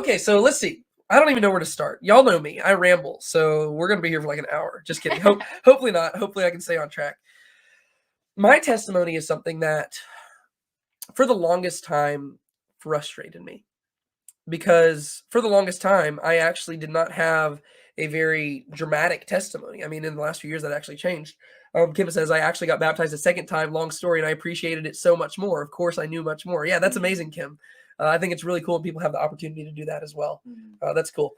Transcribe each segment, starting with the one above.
Okay, so let's see. I don't even know where to start. Y'all know me. I ramble. So we're going to be here for like an hour. Just kidding. Hopefully not. Hopefully I can stay on track. My testimony is something that for the longest time frustrated me because for the longest time I actually did not have a very dramatic testimony. I mean, in the last few years that actually changed. Kim says I actually got baptized a second time. Long story, and I appreciated it so much more. Of course, I knew much more. Yeah, that's amazing, Kim. I think it's really cool when people have the opportunity to do that as well. That's cool.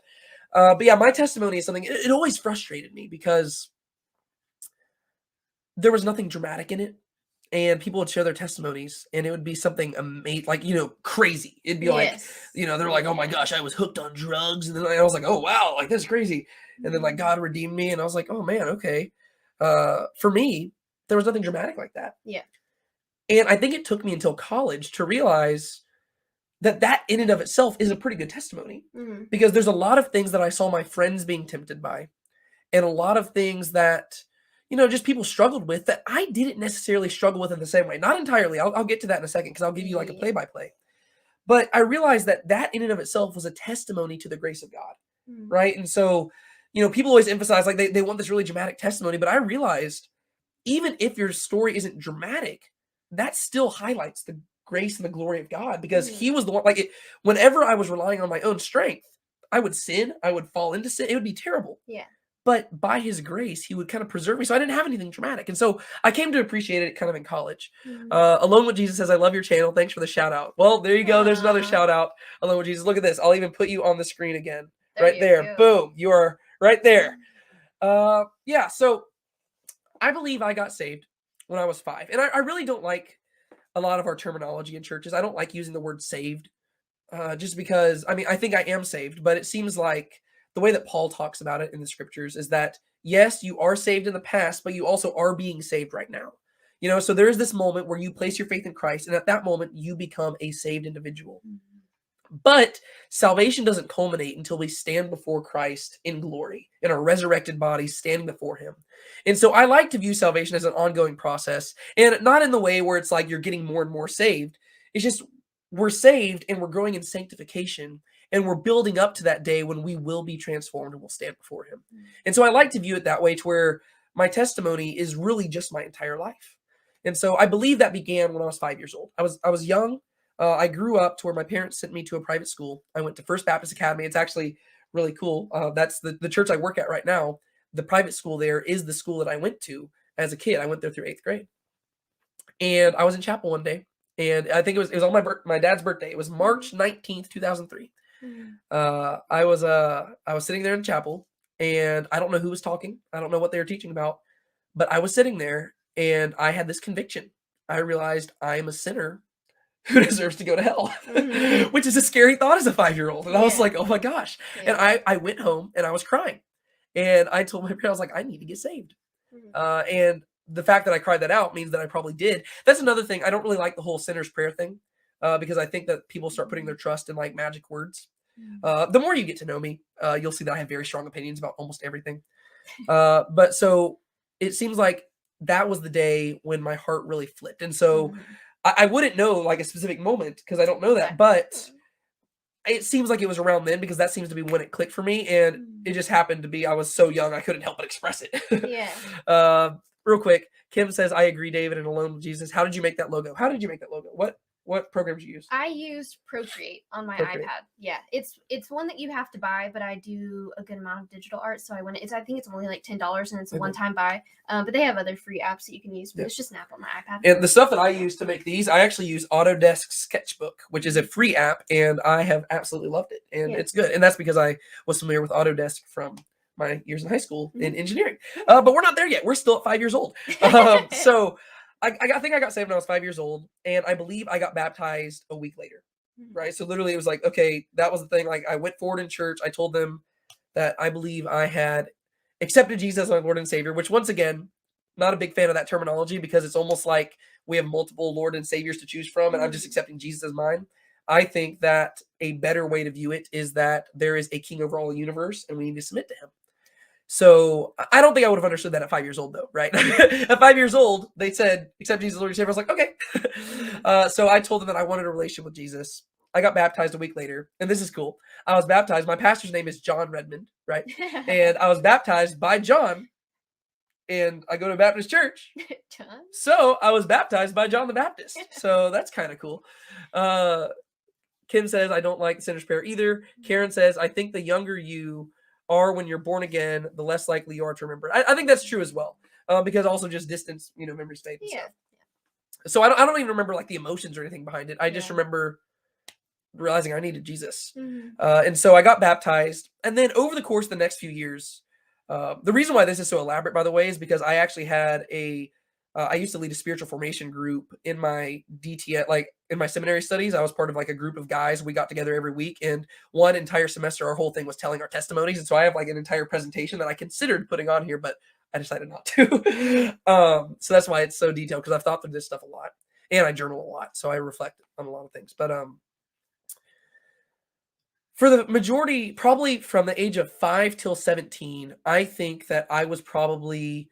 But yeah, my testimony is something. It always frustrated me because there was nothing dramatic in it, and people would share their testimonies, and it would be something amazing, like crazy. It'd be like, Yes. they're like, "Oh my gosh, I was hooked on drugs," and then I was like, "Oh wow, like that's crazy," and then like God redeemed me, and I was like, "Oh man, okay." For me, there was nothing dramatic like that. Yeah. And I think it took me until college to realize that that in and of itself is a pretty good testimony Mm-hmm. because there's a lot of things that I saw my friends being tempted by and a lot of things that just people struggled with that I didn't necessarily struggle with in the same way. Not entirely. I'll get to that in a second because I'll give you like a Yeah. play by play. But I realized that that in and of itself was a testimony to the grace of God, Mm-hmm. right? And so people always emphasize like they want this really dramatic testimony, but I realized even if your story isn't dramatic, that still highlights the grace and the glory of God because He was the one. Like whenever I was relying on my own strength, I would sin, I would fall into sin. It would be terrible. Yeah. But by His grace, He would kind of preserve me. So I didn't have anything dramatic, and so I came to appreciate it kind of in college. Mm-hmm. Alone with Jesus says, "I love your channel. Thanks for the shout out." Well, there you go. There's another shout out. Alone with Jesus. Look at this. I'll even put you on the screen again. Right there. Boom. You are right there. Yeah. So I believe I got saved when I was 5. And I really don't like a lot of our terminology in churches. I don't like using the word saved just because, I mean, I think I am saved, but it seems like the way that Paul talks about it in the scriptures is that, yes, you are saved in the past, but you also are being saved right now. So there is this moment where you place your faith in Christ, and at that moment, you become a saved individual. But salvation doesn't culminate until we stand before Christ in glory, in our resurrected bodies, standing before Him. And so I like to view salvation as an ongoing process, and not in the way where it's like you're getting more and more saved. It's just we're saved and we're growing in sanctification, and we're building up to that day when we will be transformed and we'll stand before Him. And so I like to view it that way, to where my testimony is really just my entire life. And so I believe that began when I was 5 years old. I was young. I grew up to where my parents sent me to a private school. I went to First Baptist Academy. It's actually really cool. That's the church I work at right now. The private school there is the school that I went to as a kid. I went there through 8th grade. And I was in chapel one day, and I think it was on my dad's birthday. It was March 19th, 2003. I was sitting there in chapel, and I don't know who was talking. I don't know what they were teaching about, but I was sitting there, and I had this conviction. I realized I am a sinner who deserves to go to hell, which is a scary thought as a 5-year-old. And I was like, oh my gosh. And I went home and I was crying. And I told my parents, I was like, I need to get saved. And the fact that I cried that out means that I probably did. That's another thing. I don't really like the whole sinner's prayer thing because I think that people start putting their trust in like magic words. The more you get to know me, you'll see that I have very strong opinions about almost everything. But so it seems like that was the day when my heart really flipped. And so I wouldn't know like a specific moment because I don't know that, but it seems like it was around then because that seems to be when it clicked for me, and it just happened to be I was so young I couldn't help but express it. Yeah. Real quick, Kim says, "I agree, David, and Alone with Jesus." How did you make that logo? How did you make that logo? What program did you use? I used Procreate on my Procreate. iPad. Yeah, it's one that you have to buy, but I do a good amount of digital art, so I think it's only like $10 and it's a one-time buy. But they have other free apps that you can use, but it's just an app on my iPad. And the stuff that I use to make these, I actually use Autodesk Sketchbook, which is a free app, and I have absolutely loved it, and it's good. And that's because I was familiar with Autodesk from my years in high school in engineering. But we're not there yet. We're still at 5 years old. So I think I got saved when I was 5 years old, and I believe I got baptized a week later, right? So literally it was like, okay, that was the thing. Like I went forward in church. I told them that I believe I had accepted Jesus as my Lord and Savior, which once again, not a big fan of that terminology because it's almost like we have multiple Lord and Saviors to choose from, and I'm just accepting Jesus as mine. I think that a better way to view it is that there is a king over all the universe, and we need to submit to Him. So I don't think I would have understood that at 5 years old, though, right? At 5 years old, they said, accept Jesus as Lord and Savior. I was like, okay. So I told them that I wanted a relationship with Jesus. I got baptized a week later, and this is cool. I was baptized. My pastor's name is John Redmond, right? And I was baptized by John, and I go to a Baptist church. John? So I was baptized by John the Baptist. So that's kind of cool. Kim says, I don't like the sinner's prayer either. Karen says, I think the younger you are when you're born again, the less likely you are to remember. I think that's true as well. Because also just distance, memory state and stuff. So I don't even remember like the emotions or anything behind it. I just remember realizing I needed Jesus. And so I got baptized. And then over the course of the next few years, the reason why this is so elaborate, by the way, is because I actually had I used to lead a spiritual formation group in my DTS, like in my seminary studies. I was part of like a group of guys. We got together every week, and one entire semester, our whole thing was telling our testimonies. And so I have like an entire presentation that I considered putting on here, but I decided not to. So that's why it's so detailed, because I've thought through this stuff a lot, and I journal a lot. So I reflect on a lot of things. But for the majority, probably from the age of 5 till 17, I think that I was probably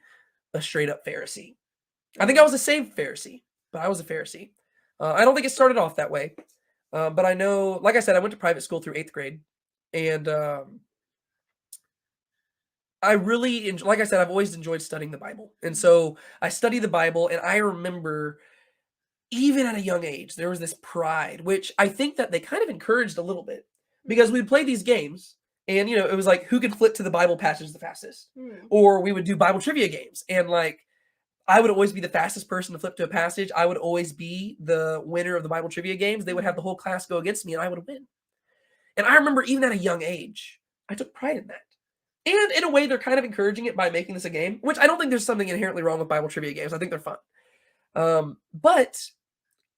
a straight up Pharisee. I think I was a saved Pharisee, but I was a Pharisee. I don't think it started off that way. But I know, like I said, I went to private school through 8th grade. And I really, like I said, I've always enjoyed studying the Bible. And so I studied the Bible, and I remember even at a young age, there was this pride, which I think that they kind of encouraged a little bit, because we'd play these games, and, it was like, who could flip to the Bible passage the fastest? Or we would do Bible trivia games, and like, I would always be the fastest person to flip to a passage. I would always be the winner of the Bible trivia games. They would have the whole class go against me, and I would win. And I remember even at a young age, I took pride in that. And in a way, they're kind of encouraging it by making this a game, which I don't think there's something inherently wrong with Bible trivia games. I think they're fun. But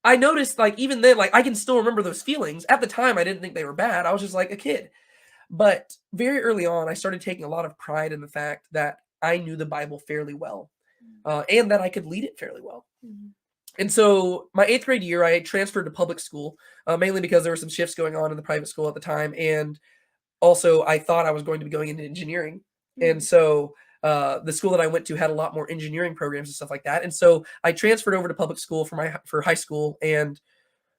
I noticed, like, even then, like, I can still remember those feelings. At the time, I didn't think they were bad. I was just like a kid. But very early on, I started taking a lot of pride in the fact that I knew the Bible fairly well. And that I could lead it fairly well. And so my 8th grade year, I transferred to public school, mainly because there were some shifts going on in the private school at the time. And also, I thought I was going to be going into engineering. And so the school that I went to had a lot more engineering programs and stuff like that. And so I transferred over to public school for high school. And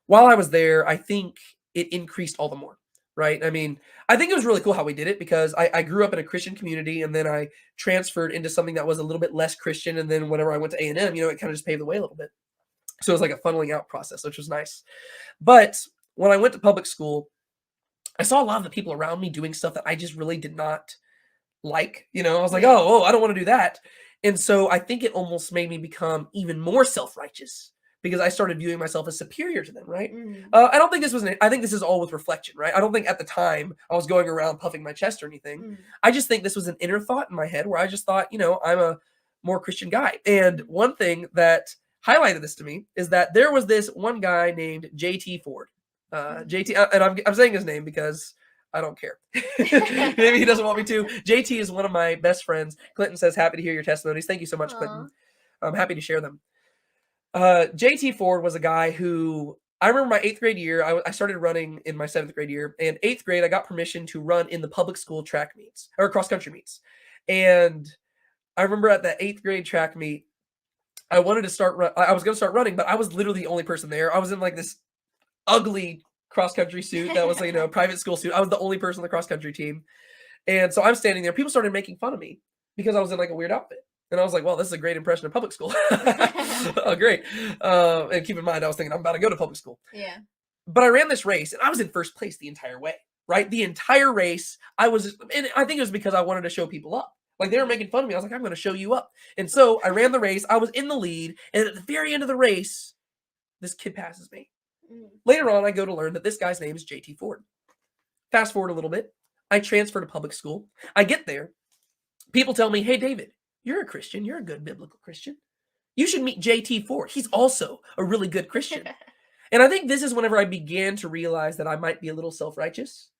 while I was there, I think it increased all the more. Right. I mean, I think it was really cool how we did it, because I grew up in a Christian community, and then I transferred into something that was a little bit less Christian. And then whenever I went to A&M, it kind of just paved the way a little bit. So it was like a funneling out process, which was nice. But when I went to public school, I saw a lot of the people around me doing stuff that I just really did not like. I was like, oh, I don't want to do that. And so I think it almost made me become even more self-righteous, because I started viewing myself as superior to them, right? I don't think I think this is all with reflection, right? I don't think at the time I was going around puffing my chest or anything. I just think this was an inner thought in my head where I just thought, I'm a more Christian guy. And one thing that highlighted this to me is that there was this one guy named JT Ford. JT, and I'm saying his name because I don't care. Maybe he doesn't want me to. JT is one of my best friends. Clinton says, happy to hear your testimonies. Thank you so much, Clinton. I'm happy to share them. JT Ford was a guy who, I remember my 8th grade year, I started running in my 7th grade year, and 8th grade, I got permission to run in the public school track meets, or cross country meets. And I remember at that 8th grade track meet, I wanted to I was going to start running, but I was literally the only person there. I was in like this ugly cross country suit that was like, private school suit. I was the only person on the cross country team. And so I'm standing there. People started making fun of me because I was in like a weird outfit. And I was like, well, this is a great impression of public school. Oh, great. And keep in mind, I was thinking I'm about to go to public school. Yeah. But I ran this race, and I was in first place the entire way, right? The entire race, and I think it was because I wanted to show people up. Like, they were making fun of me. I was like, I'm going to show you up. And so I ran the race. I was in the lead. And at the very end of the race, this kid passes me. Later on, I go to learn that this guy's name is JT Ford. Fast forward a little bit. I transfer to public school. I get there. People tell me, hey, David, you're a Christian. You're a good biblical Christian. You should meet JT Ford. He's also a really good Christian. And I think this is whenever I began to realize that I might be a little self-righteous,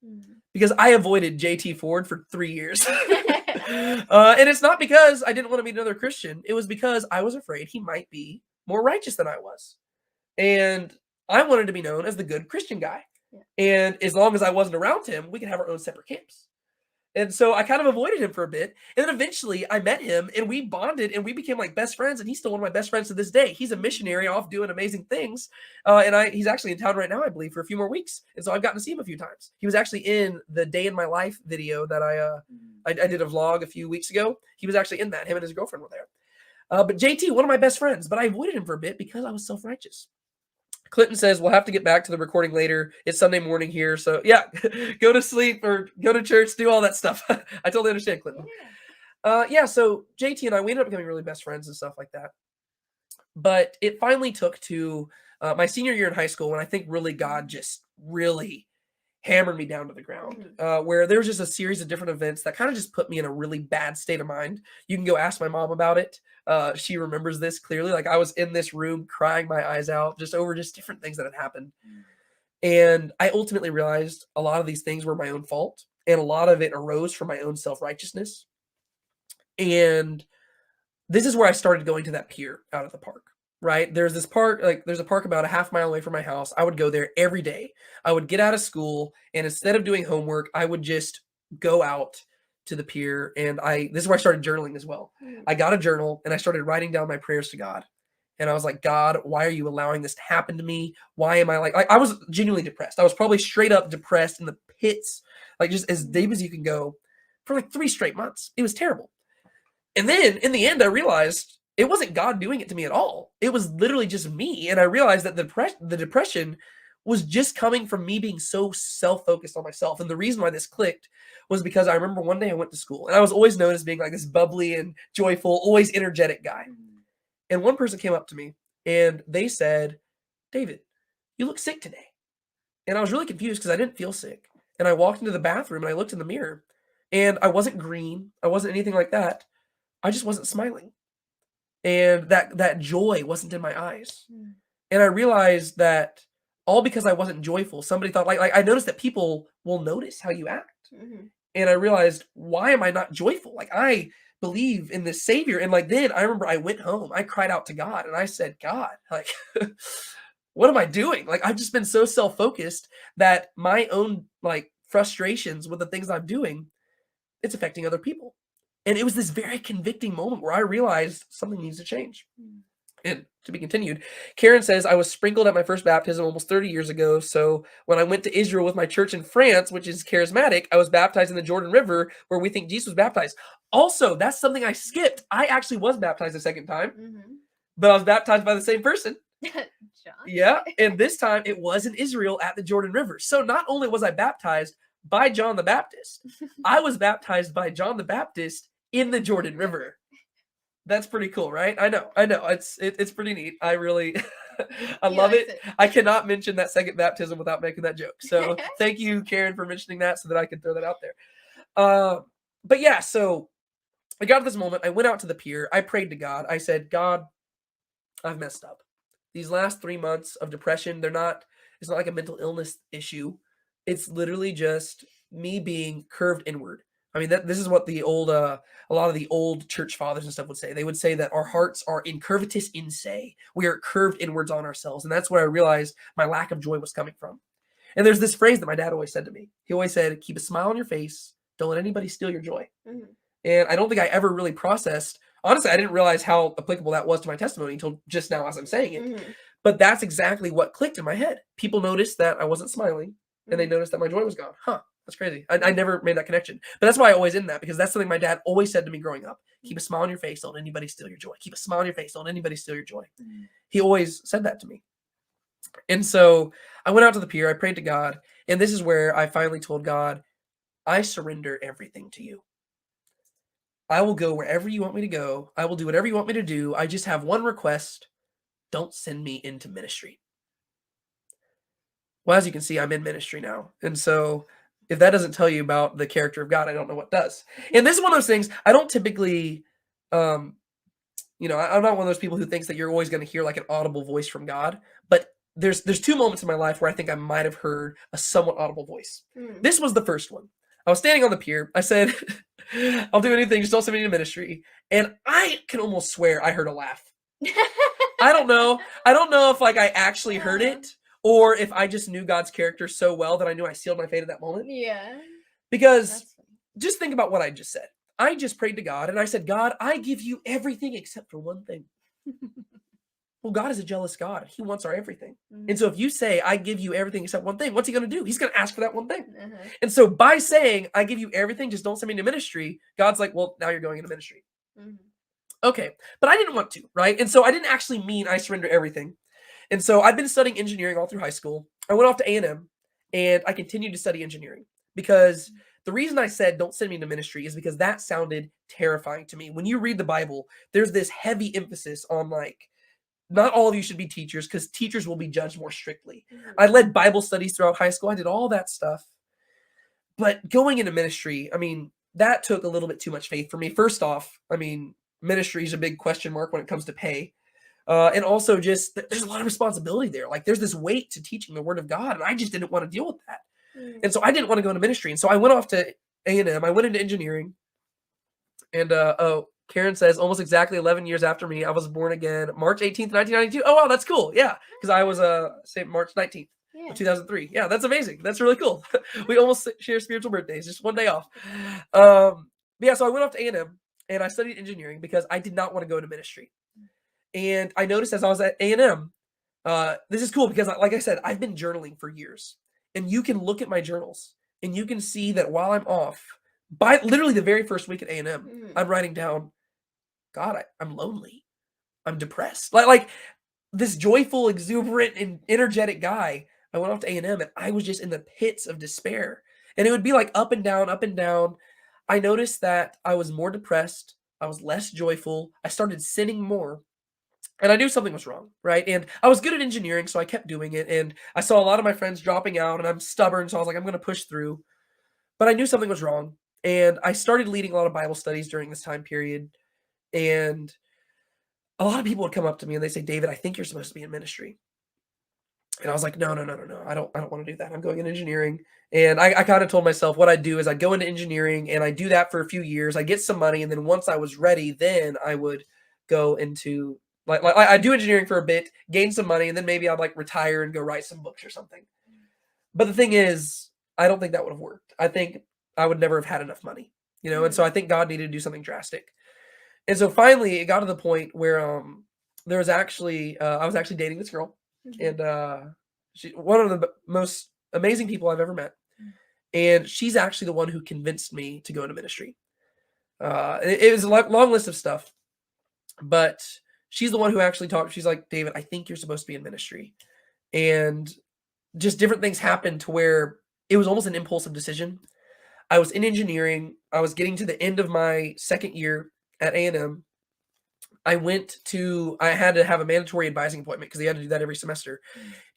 because I avoided JT Ford for 3 years. And it's not because I didn't want to meet another Christian. It was because I was afraid he might be more righteous than I was. And I wanted to be known as the good Christian guy. Yeah. And as long as I wasn't around him, we could have our own separate camps. And so I kind of avoided him for a bit. And then eventually I met him and we bonded and we became like best friends. And he's still one of my best friends to this day. He's a missionary off doing amazing things. He's actually in town right now, I believe, for a few more weeks. And so I've gotten to see him a few times. He was actually in the Day in My Life video that I did a vlog a few weeks ago. He was actually in that. Him and his girlfriend were there. But JT, one of my best friends, but I avoided him for a bit because I was self-righteous. Clinton says, we'll have to get back to the recording later. It's Sunday morning here. So yeah, go to sleep or go to church, do all that stuff. I totally understand, Clinton. So JT and I, we ended up becoming really best friends and stuff like that. But it finally took to my senior year in high school when I think really God just really hammered me down to the ground, where there was just a series of different events that kind of just put me in a really bad state of mind. You can go ask my mom about it. She remembers this clearly. Like I was in this room crying my eyes out just over just different things that had happened. And I ultimately realized a lot of these things were my own fault. And a lot of it arose from my own self-righteousness. And this is where I started going to that pier out at the park. Right? There's this park, like there's a park about a half mile away from my house. I would go there every day. I would get out of school and instead of doing homework, I would just go out to the pier and this is where I started journaling as well. I got a journal and I started writing down my prayers to God. And I was like, God, why are you allowing this to happen to me? Why am I like I was genuinely depressed. I was probably straight up depressed in the pits, like just as deep as you can go for like 3 straight months. It was terrible. And then in the end, I realized it wasn't God doing it to me at all. It was literally just me. And I realized that the depression was just coming from me being so self-focused on myself. And the reason why this clicked was because I remember one day I went to school and I was always known as being like this bubbly and joyful, always energetic guy. And one person came up to me and they said, David, you look sick today. And I was really confused because I didn't feel sick. And I walked into the bathroom and I looked in the mirror and I wasn't green. I wasn't anything like that. I just wasn't smiling. And that joy wasn't in my eyes. And I realized that all because I wasn't joyful, somebody thought like I noticed that people will notice how you act. And I realized, why am I not joyful? Like I believe in this Savior. And like then I remember I went home, I cried out to God and I said, God, like what am I doing? Like I've just been so self-focused that my own like frustrations with the things I'm doing, it's affecting other people. And it was this very convicting moment where I realized something needs to change. And to be continued, Karen says, I was sprinkled at my first baptism almost 30 years ago. So when I went to Israel with my church in France, which is charismatic, I was baptized in the Jordan River where we think Jesus was baptized. Also, that's something I skipped. I actually was baptized a second time, but I was baptized by the same person. John. Yeah. And this time it was in Israel at the Jordan River. So not only was I baptized by John the Baptist, I was baptized by John the Baptist in the Jordan River. That's pretty cool, right? I know. It's pretty neat. I really, I love it. I cannot mention that second baptism without making that joke. So thank you, Karen, for mentioning that so that I could throw that out there. But yeah, so I got to this moment. I went out to the pier. I prayed to God. I said, God, I've messed up. These last 3 months of depression, it's not like a mental illness issue. It's literally just me being curved inward. I mean, this is what the old, a lot of the old church fathers and stuff would say. They would say that our hearts are incurvatus in se. We are curved inwards on ourselves. And that's where I realized my lack of joy was coming from. And there's this phrase that my dad always said to me. He always said, keep a smile on your face. Don't let anybody steal your joy. And I don't think I ever really processed. Honestly, I didn't realize how applicable that was to my testimony until just now as I'm saying it. But that's exactly what clicked in my head. People noticed that I wasn't smiling and they noticed that my joy was gone. That's crazy. I never made that connection. But that's why I always end that, because that's something my dad always said to me growing up. Keep a smile on your face. Don't let anybody steal your joy. Keep a smile on your face. Don't let anybody steal your joy. He always said that to me. And so I went out to the pier. I prayed to God. And this is where I finally told God, I surrender everything to you. I will go wherever you want me to go. I will do whatever you want me to do. I just have one request. Don't send me into ministry. Well, as you can see, I'm in ministry now. And so if that doesn't tell you about the character of God, I don't know what does. And this is one of those things I don't typically, I'm not one of those people who thinks that you're always going to hear like an audible voice from God. But there's 2 moments in my life where I think I might have heard a somewhat audible voice. This was the first one. I was standing on the pier. I said, I'll do anything. Just don't send me into ministry. And I can almost swear I heard a laugh. I don't know. I don't know if like I actually heard it, or if I just knew God's character so well that I knew I sealed my fate at that moment. Yeah. Because just think about what I just said. I just prayed to God and I said, God, I give you everything except for one thing. Well, God is a jealous God. He wants our everything. And so if you say, I give you everything except one thing, what's he going to do? He's going to ask for that one thing. And so by saying, I give you everything, just don't send me into ministry, God's like, well, now you're going into ministry. Okay. But I didn't want to, right? And so I didn't actually mean I surrender everything. And so I've been studying engineering all through high school. I went off to A&M and I continued to study engineering because the reason I said don't send me into ministry is because that sounded terrifying to me. When you read the Bible, there's this heavy emphasis on like, not all of you should be teachers because teachers will be judged more strictly. I led Bible studies throughout high school. I did all that stuff. But going into ministry, I mean, that took a little bit too much faith for me. First off, I mean, ministry is a big question mark when it comes to pay. And also just there's a lot of responsibility there. Like there's this weight to teaching the word of God. And I just didn't want to deal with that. And so I didn't want to go into ministry. And so I went off to A&M. I went into engineering. And Karen says, almost exactly 11 years after me, I was born again, March 18th, 1992. Oh, wow, that's cool. Yeah, because I was, say, March 19th of 2003. Yeah, that's amazing. That's really cool. We almost share spiritual birthdays, just one day off. But yeah, so I went off to A&M, and I studied engineering because I did not want to go into ministry. And I noticed as I was at A&M, this is cool because, like I said, I've been journaling for years. And you can look at my journals, and you can see that while I'm off, by literally the very first week at A&M, I'm writing down, God, I'm lonely. I'm depressed. Like this joyful, exuberant, and energetic guy. I went off to A&M and I was just in the pits of despair. And it would be like up and down, up and down. I noticed that I was more depressed. I was less joyful. I started sinning more. And I knew something was wrong, right? And I was good at engineering, so I kept doing it. And I saw a lot of my friends dropping out, and I'm stubborn, so I was like, I'm going to push through. But I knew something was wrong. And I started leading a lot of Bible studies during this time period. And a lot of people would come up to me and they say, David, I think you're supposed to be in ministry. And I was like, no. I don't want to do that. I'm going into engineering. And I kind of told myself what I'd do is I'd go into engineering and I do that for a few years. I get some money. And then once I was ready, then I would go into like I do engineering for a bit, gain some money, and then maybe I'd like retire and go write some books or something. But the thing is, I don't think that would have worked. I think I would never have had enough money, and so I think God needed to do something drastic. And so finally, it got to the point where there was actually I was actually dating this girl, and she one of the most amazing people I've ever met, and she's actually the one who convinced me to go into ministry. It was a long list of stuff, but she's the one who actually talked. She's like, David, I think you're supposed to be in ministry, and just different things happened to where it was almost an impulsive decision. I was in engineering. I was getting to the end of my second year at A&M. I had to have a mandatory advising appointment because they had to do that every semester.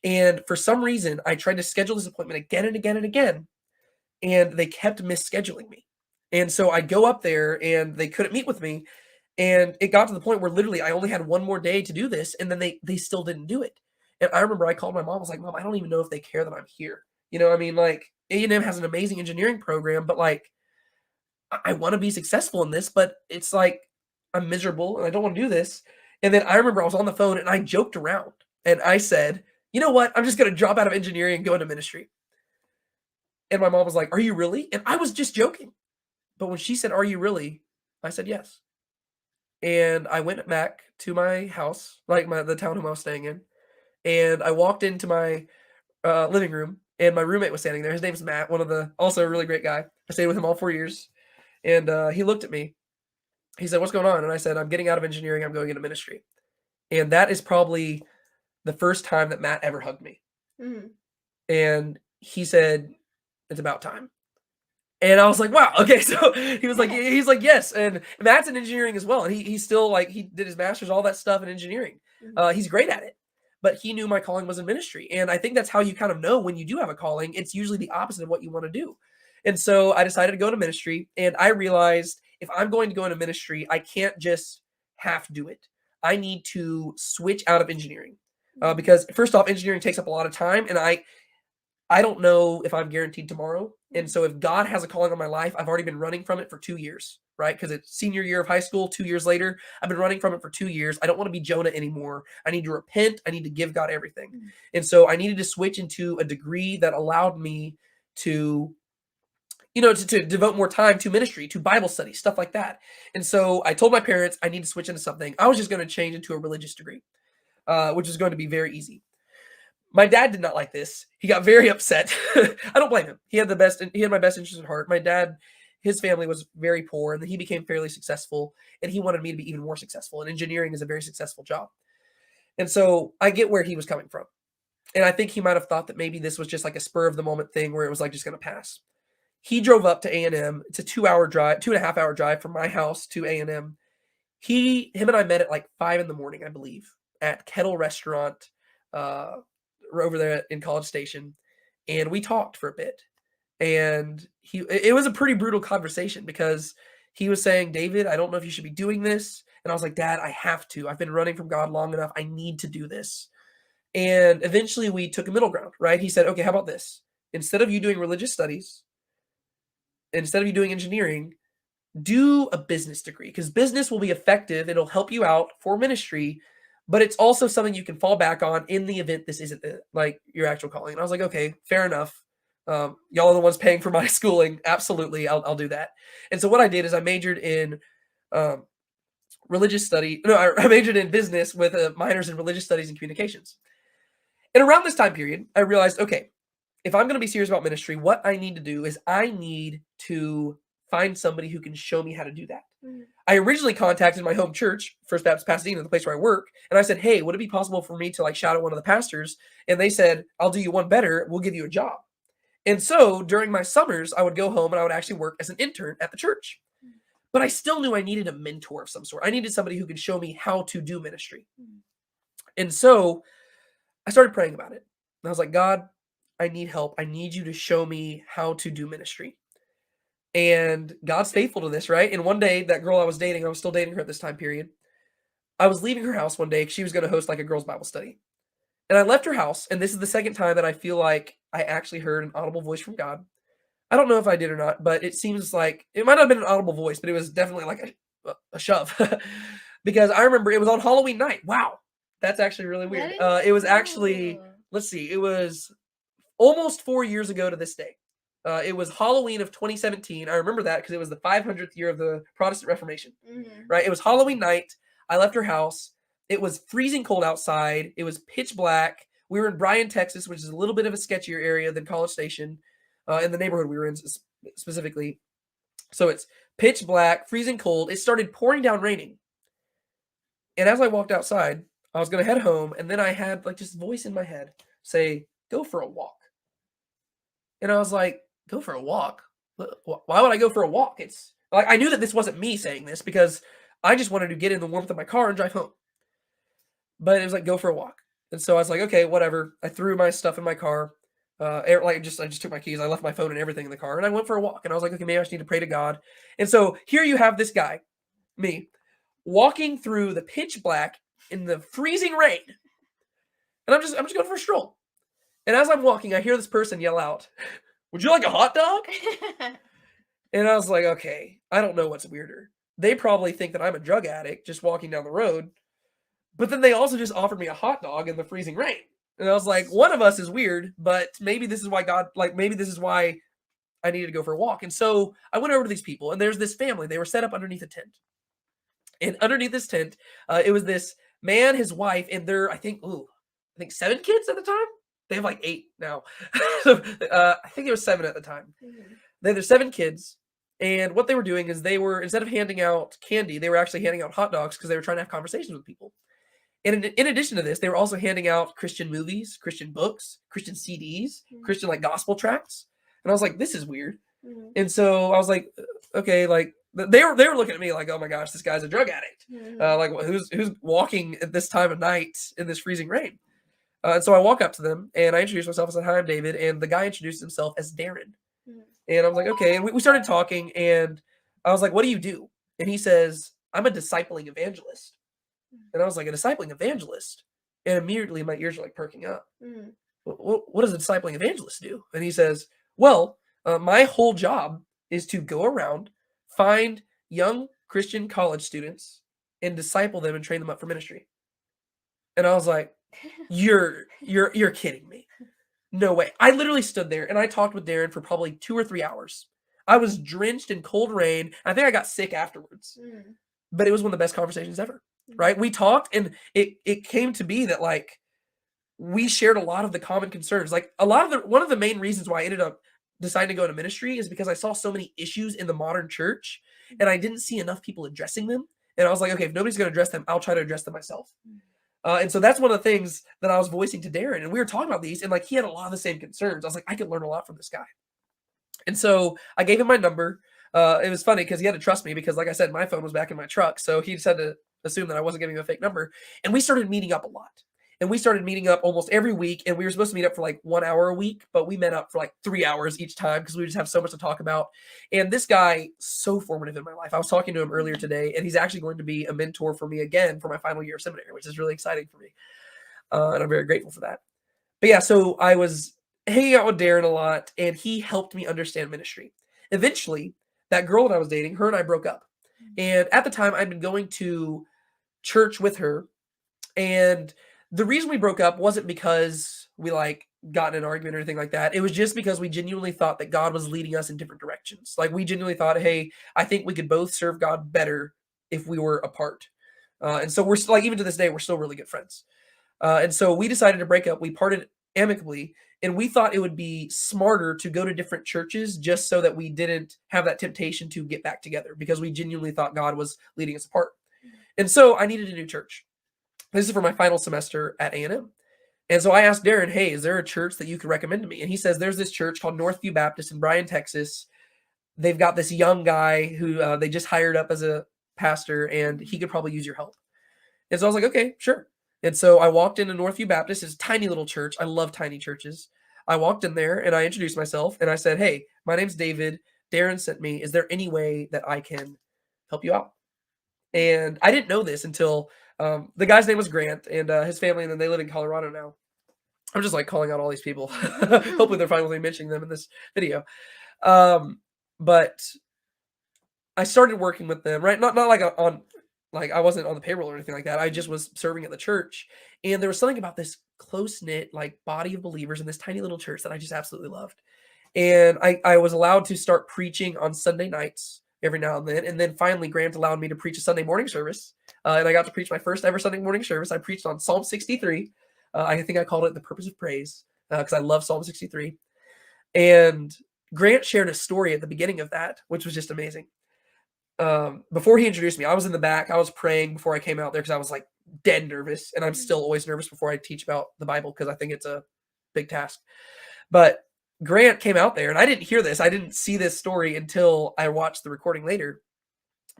And for some reason, I tried to schedule this appointment again and again and again, and they kept misscheduling me. And so I'd go up there and they couldn't meet with me. And it got to the point where literally I only had one more day to do this, and then they still didn't do it. And I remember I called my mom. I was like, Mom, I don't even know if they care that I'm here. I mean, like A&M has an amazing engineering program, but like I want to be successful in this, but it's like I'm miserable and I don't want to do this. And then I remember I was on the phone and I joked around and I said, you know what? I'm just going to drop out of engineering and go into ministry. And my mom was like, are you really? And I was just joking. But when she said, are you really? I said, yes. And I went back to my house, like the townhome I was staying in. And I walked into my living room and my roommate was standing there. His name's Matt, also a really great guy. I stayed with him all 4 years. And he looked at me. He said, what's going on? And I said, I'm getting out of engineering. I'm going into ministry. And that is probably the first time that Matt ever hugged me. And he said, it's about time. And I was like, wow, okay. So he's like, yes. And Matt's in engineering as well. And he's still like, he did his master's, all that stuff in engineering. He's great at it. But he knew my calling was in ministry. And I think that's how you kind of know when you do have a calling. It's usually the opposite of what you want to do. And so I decided to go to ministry. And I realized if I'm going to go into ministry, I can't just half do it. I need to switch out of engineering. Because first off, engineering takes up a lot of time. And I don't know if I'm guaranteed tomorrow. And so if God has a calling on my life, I've already been running from it for 2 years, right? Because it's senior year of high school, 2 years later, I've been running from it for 2 years. I don't want to be Jonah anymore. I need to repent. I need to give God everything. And so I needed to switch into a degree that allowed me to to devote more time to ministry, to Bible study, stuff like that. And so I told my parents I need to switch into something. I was just going to change into a religious degree, which is going to be very easy. My dad did not like this. He got very upset. I don't blame him. He had my best interest at heart. My dad, his family was very poor, and then he became fairly successful, and he wanted me to be even more successful. And engineering is a very successful job. And so I get where he was coming from. And I think he might have thought that maybe this was just like a spur of the moment thing where it was like just going to pass. He drove up to A&M. It's a 2.5 hour drive from my house to A&M. Him and I met at like 5 a.m, I believe, at Kettle Restaurant, over there in College Station, and we talked for a bit. And it was a pretty brutal conversation because he was saying, David, I don't know if you should be doing this. And I was like, Dad, I have to. I've been running from God long enough. I need to do this. And eventually we took a middle ground, right? He said, okay, how about this? Instead of you doing religious studies, instead of you doing engineering, do a business degree, because business will be effective. It'll help you out for ministry, but it's also something you can fall back on in the event this isn't like your actual calling. And I was like, okay, fair enough. Y'all are the ones paying for my schooling. Absolutely. I'll do that. And so what I did is I majored in religious study. No, I majored in business with minors in religious studies and communications. And around this time period, I realized, okay, if I'm going to be serious about ministry, what I need to do is I need to find somebody who can show me how to do that. I originally contacted my home church, First Baptist Pasadena, the place where I work, and I said, hey, would it be possible for me to like shadow one of the pastors? And they said, I'll do you one better. We'll give you a job. And so during my summers, I would go home and I would actually work as an intern at the church. But I still knew I needed a mentor of some sort. I needed somebody who could show me how to do ministry. And so I started praying about it. And I was like, God, I need help. I need you to show me how to do ministry. And God's faithful to this, right? And one day, that girl I was dating, I was still dating her at this time period. I was leaving her house one day because she was going to host like a girls' Bible study. And I left her house, and this is the second time that I feel like I actually heard an audible voice from God. I don't know if I did or not, but it seems like it might not have been an audible voice, but it was definitely like a shove. Because I remember it was on Halloween night. Wow. That's actually really weird. It was actually, let's see, it was almost 4 years ago to this day. It was Halloween of 2017. I remember that because it was the 500th year of the Protestant Reformation, right? It was Halloween night. I left her house. It was freezing cold outside. It was pitch black. We were in Bryan, Texas, which is a little bit of a sketchier area than College Station, in the neighborhood we were in specifically. So it's pitch black, freezing cold. It started pouring down raining. And as I walked outside, I was going to head home, and then I had like this voice in my head say, go for a walk. And I was like, go for a walk? Why would I go for a walk? It's like, I knew that this wasn't me saying this because I just wanted to get in the warmth of my car and drive home. But it was like, go for a walk. And so I was like, okay, whatever. I threw my stuff in my car. I just took my keys. I left my phone and everything in the car, and I went for a walk. And I was like, okay, maybe I just need to pray to God. And so here you have this guy, me, walking through the pitch black in the freezing rain. And I'm just going for a stroll. And as I'm walking, I hear this person yell out, would you like a hot dog? And I was like, okay, I don't know what's weirder. They probably think that I'm a drug addict just walking down the road. But then they also just offered me a hot dog in the freezing rain. And I was like, one of us is weird, but maybe this is why maybe this is why I needed to go for a walk. And so I went over to these people, and there's this family. They were set up underneath a tent. And underneath this tent, it was this man, his wife, and their, I think 7 kids at the time. They have like 8 now. So I think it was 7 at the time. They had their 7 kids. And what they were doing is they were, instead of handing out candy, they were actually handing out hot dogs because they were trying to have conversations with people. And in addition to this, they were also handing out Christian movies, Christian books, Christian CDs, Christian like gospel tracts. And I was like, this is weird. And so I was like, okay, like they were looking at me like, oh my gosh, this guy's a drug addict. Like who's walking at this time of night in this freezing rain? And so I walk up to them and I introduced myself. I said, hi, I'm David. And the guy introduced himself as Darren. And I was like, okay. And we started talking, and I was like, what do you do? And he says, I'm a discipling evangelist. And I was like, a discipling evangelist? And immediately my ears are like perking up. What does a discipling evangelist do? And he says, well, my whole job is to go around, find young Christian college students and disciple them and train them up for ministry. And I was like, you're kidding me. No way. I literally stood there and I talked with Darren for probably 2 or 3 hours. I was drenched in cold rain. I think I got sick afterwards, Mm. but it was one of the best conversations ever, Mhm. right? We talked, and it came to be that, like, we shared a lot of the common concerns. Like, one of the main reasons why I ended up deciding to go into ministry is because I saw so many issues in the modern church, and I didn't see enough people addressing them. And I was like, okay, if nobody's going to address them, I'll try to address them myself. And so that's one of the things that I was voicing to Darren, and we were talking about these, and like he had a lot of the same concerns. I was like, I could learn a lot from this guy. And so I gave him my number. It was funny because he had to trust me because, like I said, my phone was back in my truck. So he just had to assume that I wasn't giving him a fake number. And we started meeting up a lot. And we started meeting up almost every week. And we were supposed to meet up for like 1 hour a week, but we met up for like 3 hours each time because we just have so much to talk about. And this guy, so formative in my life. I was talking to him earlier today, and he's actually going to be a mentor for me again for my final year of seminary, which is really exciting for me. And I'm very grateful for that. But yeah, so I was hanging out with Darren a lot, and he helped me understand ministry. Eventually, that girl that I was dating, her and I broke up. And at the time, I'd been going to church with her. And the reason we broke up wasn't because we like got in an argument or anything like that. It was just because we genuinely thought that God was leading us in different directions. Like, we genuinely thought, hey, I think we could both serve God better if we were apart. And so we're still, like, even to this day, we're still really good friends. And so we decided to break up. We parted amicably, and we thought it would be smarter to go to different churches just so that we didn't have that temptation to get back together because we genuinely thought God was leading us apart. And so I needed a new church. This is for my final semester at A&M. And so I asked Darren, hey, is there a church that you could recommend to me? And he says, there's this church called Northview Baptist in Bryan, Texas. They've got this young guy who they just hired up as a pastor, and he could probably use your help. And so I was like, okay, sure. And so I walked into Northview Baptist. It's a tiny little church. I love tiny churches. I walked in there and I introduced myself and I said, hey, my name's David. Darren sent me. Is there any way that I can help you out? And I didn't know this until the guy's name was Grant, and his family, and then they live in Colorado now. I'm just like calling out all these people. Hopefully they're fine with me mentioning them in this video. But I started working with them, right? Not like on like I wasn't on the payroll or anything like that. I just was serving at the church, and there was something about this close knit like body of believers in this tiny little church that I just absolutely loved. And I was allowed to start preaching on Sunday nights every now and then finally Grant allowed me to preach a Sunday morning service, and I got to preach my first ever Sunday morning service. I preached on Psalm 63. I think I called it the purpose of praise because I love Psalm 63. And Grant shared a story at the beginning of that, which was just amazing. Before he introduced me, I was in the back. I was praying before I came out there because I was like dead nervous, and I'm still always nervous before I teach about the Bible because I think it's a big task. But Grant came out there, and I didn't hear this. I didn't see this story until I watched the recording later.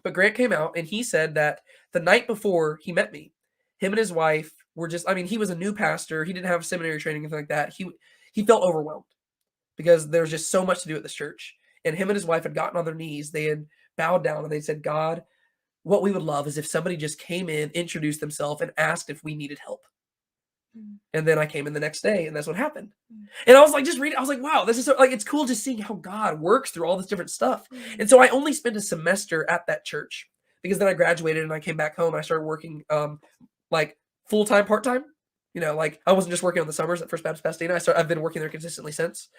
But Grant came out, and he said that the night before he met me, him and his wife were just, I mean, he was a new pastor. He didn't have seminary training, anything like that. He felt overwhelmed because there was just so much to do at this church. And him and his wife had gotten on their knees. They had bowed down, and they said, God, what we would love is if somebody just came in, introduced themselves, and asked if we needed help. And then I came in the next day, and that's what happened. And I was like, just reading, I was like, wow, this is so, like, it's cool just seeing how God works through all this different stuff. And so I only spent a semester at that church because then I graduated and I came back home and I started working like full-time, part-time. You know, like I wasn't just working on the summers at First Baptist Pasadena. I've been working there consistently since.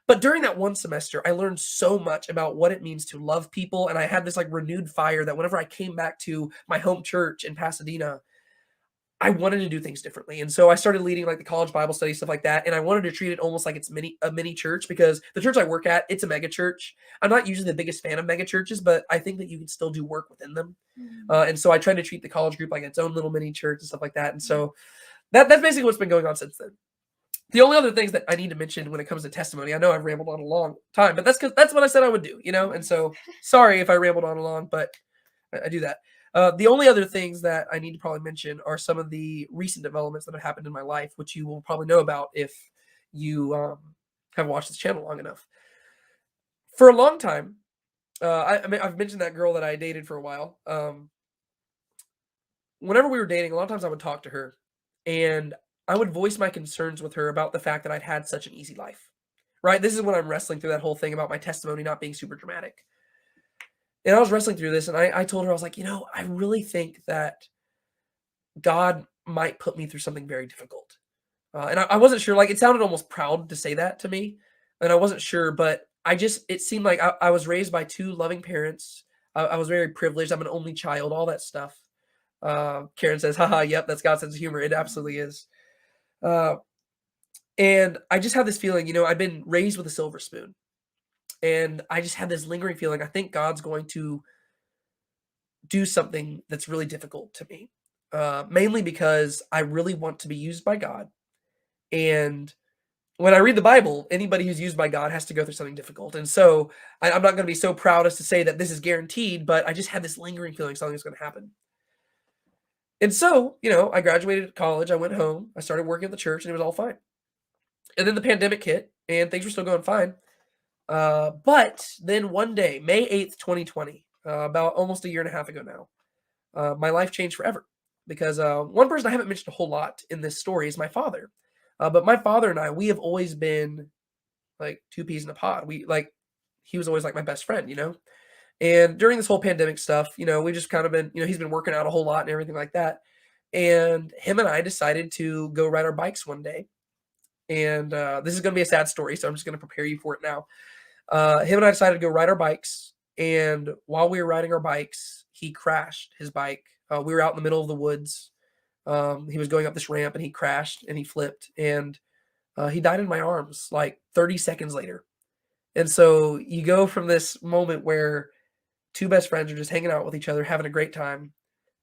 But during that one semester, I learned so much about what it means to love people. And I had this like renewed fire that whenever I came back to my home church in Pasadena, I wanted to do things differently. And so I started leading like the college Bible study, stuff like that. And I wanted to treat it almost like it's a mini church because the church I work at, it's a mega church. I'm not usually the biggest fan of mega churches, but I think that you can still do work within them. And so I tried to treat the college group like its own little mini church and stuff like that. And so that's basically what's been going on since then. The only other things that I need to mention when it comes to testimony, I know I've rambled on a long time, but that's because that's what I said I would do, you know? And so sorry if I rambled on long, but I do that. The only other things that I need to probably mention are some of the recent developments that have happened in my life, which you will probably know about if you have watched this channel long enough. For a long time, I've mentioned that girl that I dated for a while. Whenever we were dating, a lot of times I would talk to her, and I would voice my concerns with her about the fact that I'd had such an easy life, right? This is when I'm wrestling through that whole thing about my testimony not being super dramatic. And I was wrestling through this, and I told her, I was like, you know, I really think that God might put me through something very difficult. And I wasn't sure, like, it sounded almost proud to say that to me. And I wasn't sure, but it seemed like I was raised by two loving parents. I was very privileged. I'm an only child, all that stuff. Karen says, haha, yep, that's God's sense of humor. It absolutely is. Uh, and I just had this feeling, I've been raised with a silver spoon. And I just had this lingering feeling. I think God's going to do something that's really difficult to me. Mainly because I really want to be used by God. And when I read the Bible, anybody who's used by God has to go through something difficult. And so I'm not going to be so proud as to say that this is guaranteed, but I just had this lingering feeling something was going to happen. And so, I graduated college, I went home, I started working at the church, and it was all fine. And then the pandemic hit, and things were still going fine. But then one day, May 8th, 2020, about almost a year and a half ago now, my life changed forever. Because one person I haven't mentioned a whole lot in this story is my father. But my father and I, we have always been like two peas in a pod. He was always like my best friend, And during this whole pandemic stuff, we just kind of been, he's been working out a whole lot and everything like that. And him and I decided to go ride our bikes one day. And this is going to be a sad story, so I'm just going to prepare you for it now. Him and I decided to go ride our bikes. And while we were riding our bikes, he crashed his bike. We were out in the middle of the woods. He was going up this ramp and he crashed and he flipped and he died in my arms like 30 seconds later. And so you go from this moment where two best friends are just hanging out with each other, having a great time.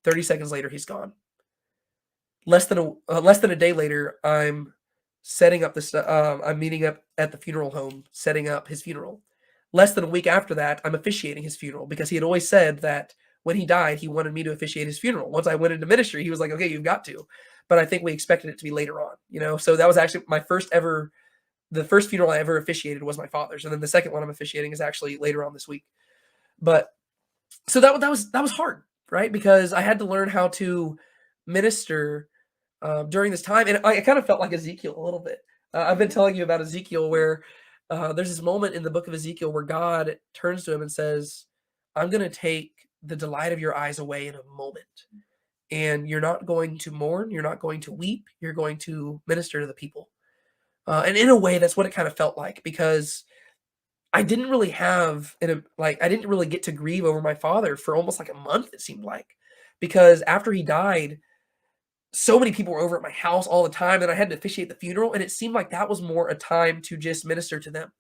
30 seconds later, he's gone. Less than a day later, I'm setting up this. I'm meeting up at the funeral home, setting up his funeral. Less than a week after that, I'm officiating his funeral because he had always said that when he died, he wanted me to officiate his funeral. Once I went into ministry, he was like, okay, you've got to. But I think we expected it to be later on, So that was actually the first funeral I ever officiated was my father's. And then the second one I'm officiating is actually later on this week. But so that was hard, right? Because I had to learn how to minister during this time. And I kind of felt like Ezekiel a little bit. I've been telling you about Ezekiel where there's this moment in the book of Ezekiel where God turns to him and says, I'm going to take the delight of your eyes away in a moment. And you're not going to mourn. You're not going to weep. You're going to minister to the people. And in a way, that's what it kind of felt like because I didn't really I didn't really get to grieve over my father for almost like a month, it seemed like. Because after he died, so many people were over at my house all the time and I had to officiate the funeral. And it seemed like that was more a time to just minister to them,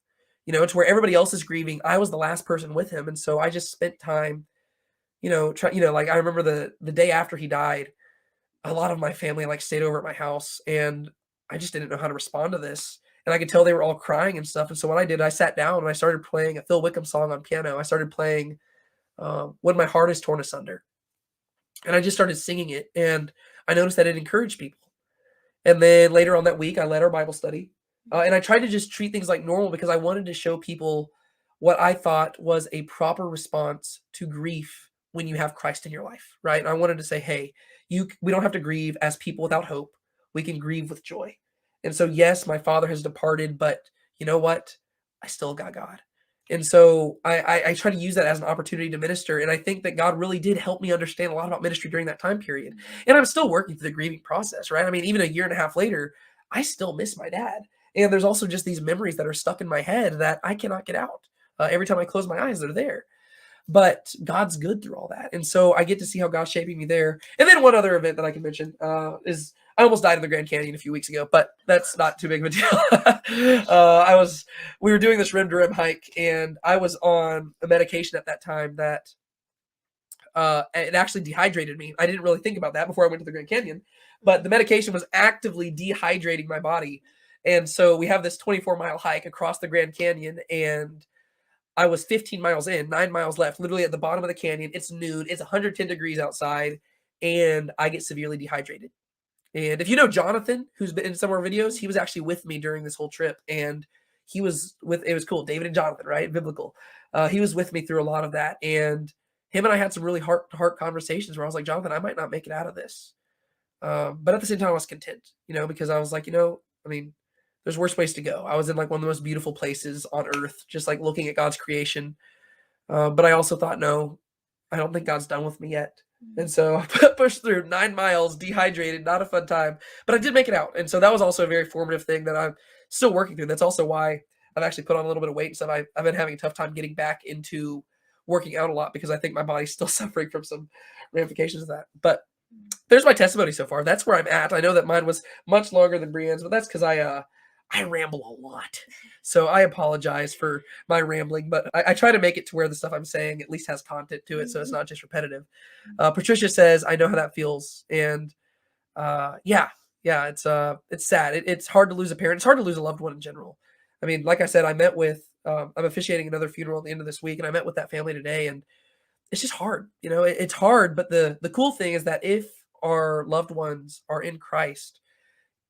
to where everybody else is grieving. I was the last person with him. And so I just spent time like I remember the day after he died, a lot of my family stayed over at my house and I just didn't know how to respond to this. And I could tell they were all crying and stuff. And so what I did, I sat down and I started playing a Phil Wickham song on piano. I started playing When My Heart Is Torn Asunder. And I just started singing it. And I noticed that it encouraged people. And then later on that week, I led our Bible study. And I tried to just treat things like normal because I wanted to show people what I thought was a proper response to grief when you have Christ in your life, right? And I wanted to say, hey, we don't have to grieve as people without hope. We can grieve with joy. And so, yes, my father has departed, but you know what? I still got God. And so I try to use that as an opportunity to minister. And I think that God really did help me understand a lot about ministry during that time period. And I'm still working through the grieving process, right? I mean, even a year and a half later, I still miss my dad. And there's also just these memories that are stuck in my head that I cannot get out. Every time I close my eyes, they're there. But God's good through all that. And so I get to see how God's shaping me there. And then one other event that I can mention is I almost died in the Grand Canyon a few weeks ago, but that's not too big of a deal. We were doing this rim to rim hike and I was on a medication at that time that it actually dehydrated me. I didn't really think about that before I went to the Grand Canyon, but the medication was actively dehydrating my body. And so we have this 24-mile hike across the Grand Canyon and I was 15 miles in, 9 miles left, literally at the bottom of the canyon. It's noon. It's 110 degrees outside, and I get severely dehydrated. And if you know Jonathan, who's been in some of our videos, he was actually with me during this whole trip, and it was cool. David and Jonathan, right? Biblical. He was with me through a lot of that, and him and I had some really heart conversations where I was like, Jonathan, I might not make it out of this. But at the same time, I was content, because I was like, I mean, there's worse ways to go. I was in one of the most beautiful places on earth, just looking at God's creation. But I also thought, no, I don't think God's done with me yet. And so I pushed through 9 miles, dehydrated, not a fun time, but I did make it out. And so that was also a very formative thing that I'm still working through. That's also why I've actually put on a little bit of weight and stuff. I've been having a tough time getting back into working out a lot because I think my body's still suffering from some ramifications of that. But there's my testimony so far. That's where I'm at. I know that mine was much longer than Brienne's, but that's because I ramble a lot. So I apologize for my rambling, but I try to make it to where the stuff I'm saying at least has content to it, so it's not just repetitive. Patricia says, "I know how that feels," and yeah, it's sad. It's hard to lose a parent. It's hard to lose a loved one in general. I mean, like I said, I'm officiating another funeral at the end of this week, and I met with that family today, and it's just hard. It's hard. But the cool thing is that if our loved ones are in Christ,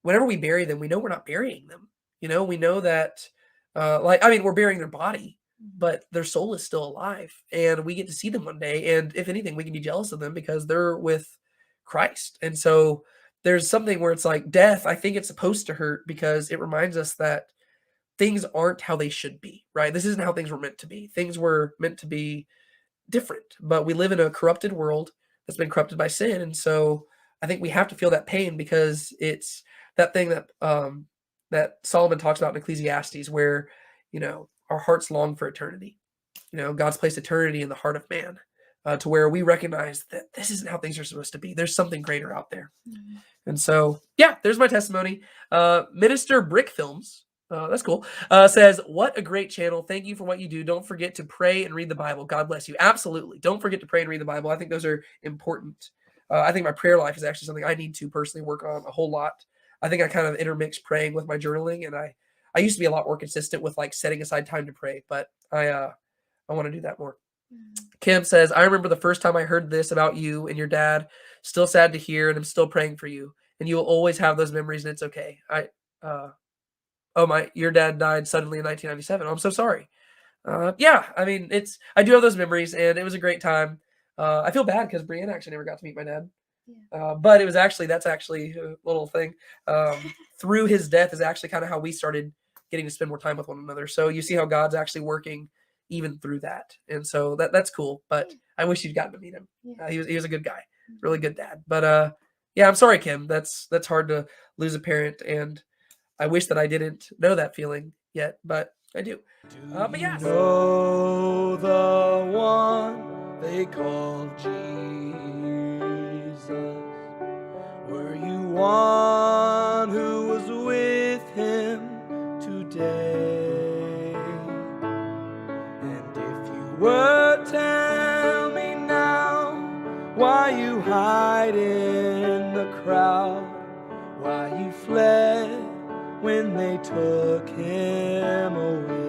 whenever we bury them, we know we're not burying them. We know that, we're burying their body, but their soul is still alive, and we get to see them one day. And if anything, we can be jealous of them because they're with Christ. And so there's something where it's like death. I think it's supposed to hurt because it reminds us that things aren't how they should be, right? This isn't how things were meant to be. Things were meant to be different, but we live in a corrupted world that's been corrupted by sin. And so I think we have to feel that pain because it's that thing that Solomon talks about in Ecclesiastes, where, our hearts long for eternity. God's placed eternity in the heart of man, to where we recognize that this isn't how things are supposed to be. There's something greater out there. Mm-hmm. And so, yeah, there's my testimony. Minister Brick Films, that's cool, says, "What a great channel. Thank you for what you do. Don't forget to pray and read the Bible. God bless you." Absolutely. Don't forget to pray and read the Bible. I think those are important. I think my prayer life is actually something I need to personally work on a whole lot. I think I kind of intermix praying with my journaling, and I used to be a lot more consistent with like setting aside time to pray, but I want to do that more. Mm-hmm. Kim says, "I remember the first time I heard this about you and your dad. Still sad to hear, and I'm still praying for you. And you will always have those memories, and it's okay." Your dad died suddenly in 1997. Oh, I'm so sorry. Yeah, I mean, I do have those memories, and it was a great time. I feel bad because Brianna actually never got to meet my dad. Yeah. But that's actually a little thing. Through his death is actually kind of how we started getting to spend more time with one another. So you see how God's actually working even through that. And so that's cool. But I wish you'd gotten to meet him. Yeah. He was a good guy, really good dad. But yeah, I'm sorry, Kim. That's hard to lose a parent, and I wish that I didn't know that feeling yet, but I do. But yeah. Know the one they call Jesus. Were you one who was with him today? And if you were, tell me now why you hide in the crowd, why you fled when they took him away.